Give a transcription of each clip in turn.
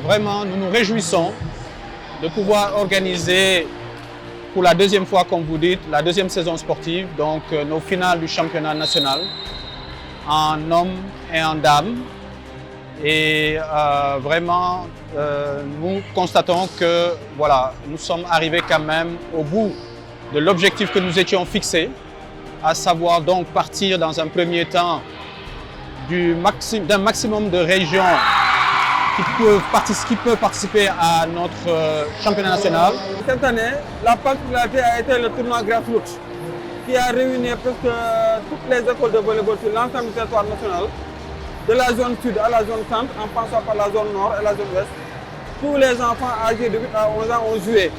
vraiment, nous nous réjouissons de pouvoir organiser pour la deuxième fois, comme vous dites, la deuxième saison sportive, donc nos finales du championnat national en hommes et en dames. Et vraiment, nous constatons que voilà, nous sommes arrivés quand même au bout de l'objectif que nous étions fixés, à savoir donc partir dans un premier temps d'un maximum de régions qui peuvent participer à notre championnat national. Cette année, la particularité a été le tournoi Grassroots, qui a réuni presque toutes les écoles de volleyball sur l'ensemble du territoire national, de la zone sud à la zone centre, en passant par la zone nord et la zone ouest. Tous les enfants âgés de 8 à 11 ans ont joué.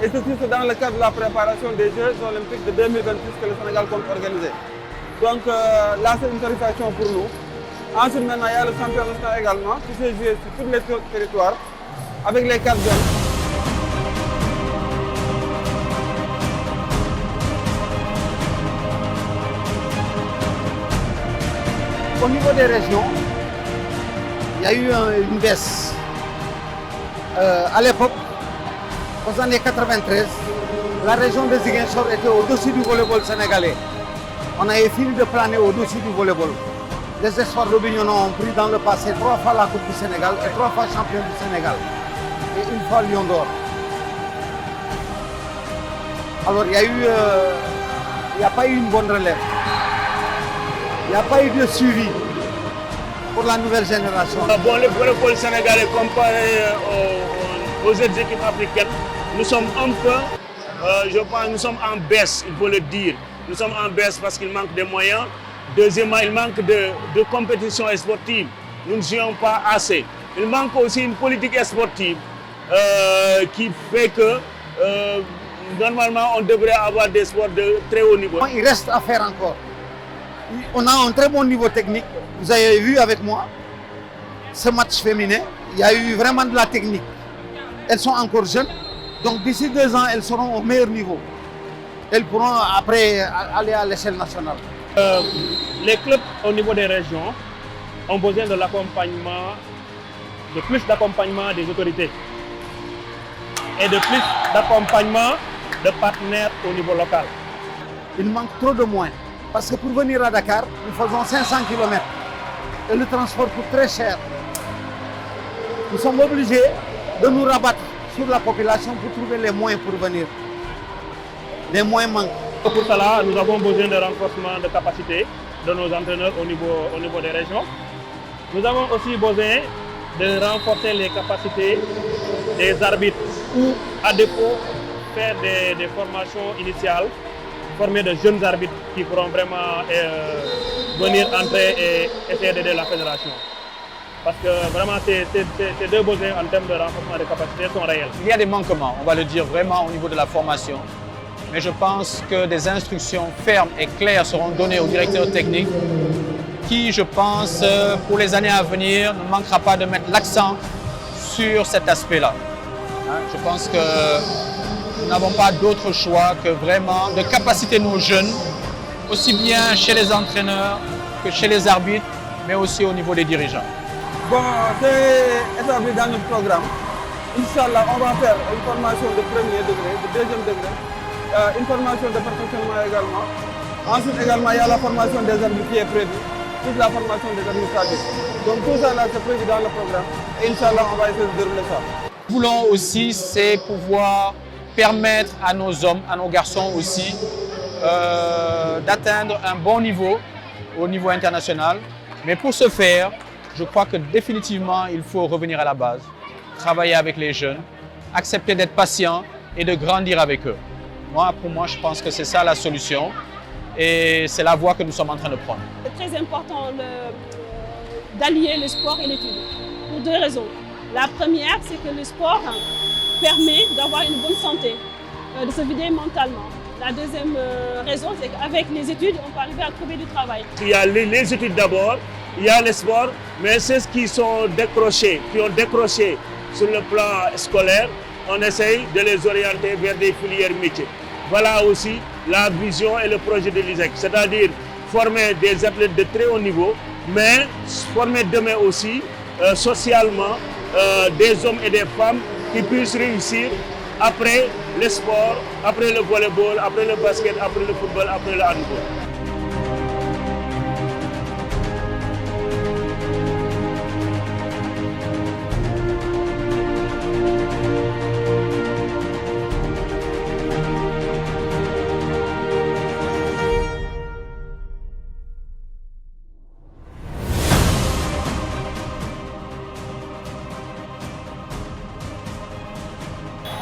Et ceci, c'est dans le cadre de la préparation des Jeux olympiques de 2026 que le Sénégal compte organiser. Donc là, c'est une satisfaction pour nous. Ensuite, maintenant, il y a le championnat national également, qui s'est joué sur tous les territoires, avec les 4 zones. Au niveau des régions, il y a eu une baisse. À l'époque, aux années 93, la région de Ziguinchor était au-dessus du volleyball sénégalais. On avait fini de planer au-dessus du volleyball. Les espoirs de Bignona ont pris dans le passé 3 fois la Coupe du Sénégal et 3 fois champion du Sénégal. Et une fois Lion d'Or. Alors il n'y a pas eu une bonne relève. Il n'y a pas eu de suivi pour la nouvelle génération. Bon, le volleyball sénégalais comparé aux autres équipes africaines, nous sommes un peu, je pense, nous sommes en baisse, il faut le dire. Nous sommes en baisse parce qu'il manque de moyens. Deuxièmement, il manque de compétition sportive. Nous ne jouons pas assez. Il manque aussi une politique sportive qui fait que normalement on devrait avoir des sports de très haut niveau. Il reste à faire encore. On a un très bon niveau technique. Vous avez vu avec moi ce match féminin. Il y a eu vraiment de la technique. Elles sont encore jeunes. Donc d'ici 2 ans, elles seront au meilleur niveau. Elles pourront après aller à l'échelle nationale. Les clubs au niveau des régions ont besoin de l'accompagnement, de plus d'accompagnement des autorités et de plus d'accompagnement de partenaires au niveau local. Il manque trop de moyens. Parce que pour venir à Dakar, nous faisons 500 km et le transport coûte très cher. Nous sommes obligés de nous rabattre sur la population pour trouver les moyens pour venir. Les moyens manquent. Pour cela, nous avons besoin de renforcement de capacité de nos entraîneurs au niveau des régions. Nous avons aussi besoin de renforcer les capacités des arbitres ou, à défaut, faire des formations initiales, former de jeunes arbitres qui pourront vraiment venir entrer et essayer d'aider la fédération. Parce que vraiment, ces 2 besoins en termes de renforcement de capacité sont réels. Il y a des manquements, on va le dire vraiment au niveau de la formation. Mais je pense que des instructions fermes et claires seront données aux directeurs techniques qui, je pense, pour les années à venir, ne manquera pas de mettre l'accent sur cet aspect-là. Je pense que nous n'avons pas d'autre choix que vraiment de capaciter nos jeunes, aussi bien chez les entraîneurs que chez les arbitres, mais aussi au niveau des dirigeants. Bon, c'est établi dans notre programme. Inch'Allah, on va faire une formation de premier degré, de deuxième degré, une formation de perfectionnement également. Ensuite également, il y a la formation des arbitres qui est prévue, plus la formation des administratifs. Donc tout ça là, c'est prévu dans le programme. Et Inch'Allah, on va essayer de dérouler ça. Nous voulons aussi, c'est pouvoir permettre à nos hommes, à nos garçons aussi, d'atteindre un bon niveau au niveau international. Mais pour ce faire, je crois que définitivement, il faut revenir à la base, travailler avec les jeunes, accepter d'être patient et de grandir avec eux. Pour moi, je pense que c'est ça la solution et c'est la voie que nous sommes en train de prendre. C'est très important d'allier le sport et l'étude, pour 2 raisons. La première, c'est que le sport permet d'avoir une bonne santé, de se vider mentalement. La deuxième raison, c'est qu'avec les études, on peut arriver à trouver du travail. Il y a les études d'abord, il y a les sports, mais ceux qui sont décrochés, qui ont décroché sur le plan scolaire, on essaye de les orienter vers des filières métiers. Voilà aussi la vision et le projet de l'ISEC, c'est-à-dire former des athlètes de très haut niveau, mais former demain aussi socialement des hommes et des femmes qui puissent réussir après le sport, après le volleyball, après le basket, après le football, après le handball.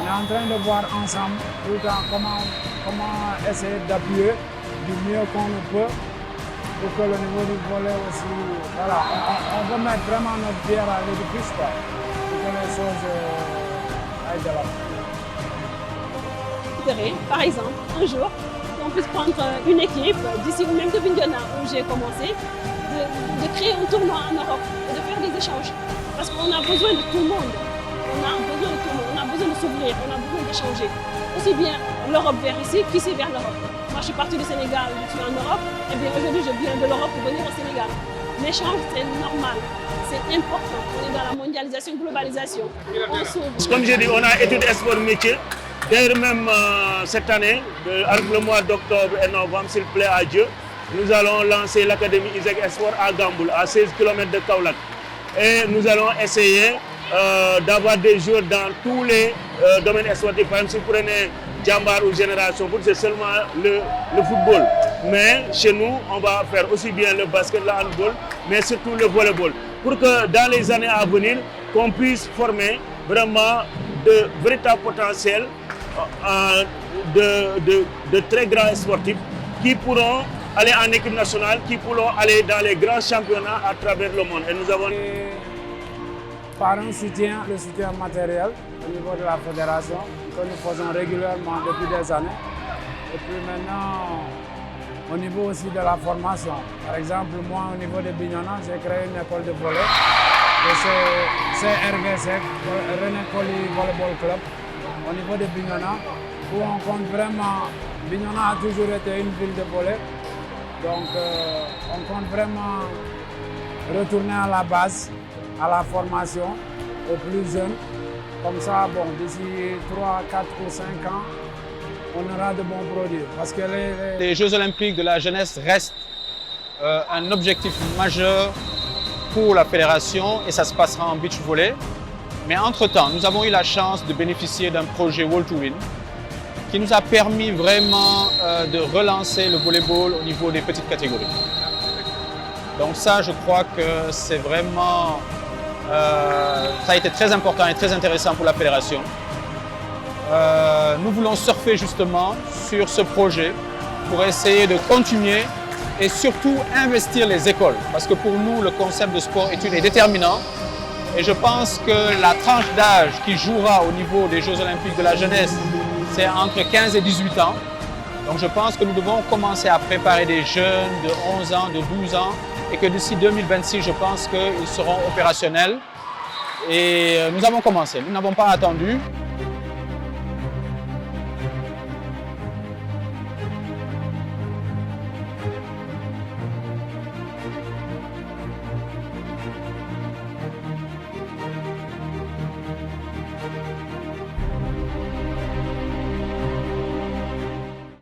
On est en train de voir ensemble tout le temps comment essayer d'appuyer du mieux qu'on le peut pour que le niveau du volley aussi, voilà, on veut mettre vraiment notre pierre à l'édifice pour que les choses aillent de l'avant. Par exemple, un jour, qu'on puisse prendre une équipe d'ici ou même de Bignona où j'ai commencé, de créer un tournoi en Europe et de faire des échanges. Parce qu'on a besoin de tout le monde. On a besoin de tout le monde, on a besoin de s'ouvrir, on a besoin d'échanger. Aussi bien l'Europe vers ici qu'ici vers l'Europe. Moi, je suis partie du Sénégal, je suis en Europe, et bien aujourd'hui, je viens de l'Europe pour venir au Sénégal. L'échange, c'est normal, c'est important. On est dans la mondialisation, globalisation. On s'ouvre. Comme j'ai dit, on a études sport métier. D'ailleurs, même cette année, entre le mois d'octobre et novembre, s'il plaît à Dieu, nous allons lancer l'Académie Isaac Sport à Gamboul, à 16 km de Kaolack. Et nous allons essayer d'avoir des joueurs dans tous les domaines sportifs. Par exemple, si vous prenez Djambar ou Génération Foot, c'est seulement le football. Mais chez nous, on va faire aussi bien le basket, le handball, mais surtout le volleyball. Pour que dans les années à venir, qu'on puisse former vraiment de véritables potentiels de très grands sportifs qui pourront aller en équipe nationale, qui pourront aller dans les grands championnats à travers le monde. Et nous avons... Par un soutien, le soutien matériel au niveau de la fédération, que nous faisons régulièrement depuis des années. Et puis maintenant, au niveau aussi de la formation. Par exemple, moi, au niveau de Bignona, j'ai créé une école de volley. C'est RGC, René Colli Volleyball Club, au niveau de Bignona, où on compte vraiment... Bignona a toujours été une ville de volley. Donc, on compte vraiment retourner à la base, à la formation, aux plus jeunes. Comme ça, bon, d'ici 3, 4 ou 5 ans, on aura de bons produits. Parce que les Jeux Olympiques de la jeunesse restent un objectif majeur pour la fédération et ça se passera en beach volley. Mais entre-temps, nous avons eu la chance de bénéficier d'un projet Wall to Win qui nous a permis vraiment de relancer le volleyball au niveau des petites catégories. Donc ça, je crois que c'est vraiment... ça a été très important et très intéressant pour la fédération. Nous voulons surfer justement sur ce projet pour essayer de continuer et surtout investir les écoles. Parce que pour nous, le concept de sport-études est déterminant. Et je pense que la tranche d'âge qui jouera au niveau des Jeux Olympiques de la jeunesse, c'est entre 15 et 18 ans. Donc je pense que nous devons commencer à préparer des jeunes de 11 ans, de 12 ans et que d'ici 2026, je pense qu'ils seront opérationnels. Et nous avons commencé, nous n'avons pas attendu.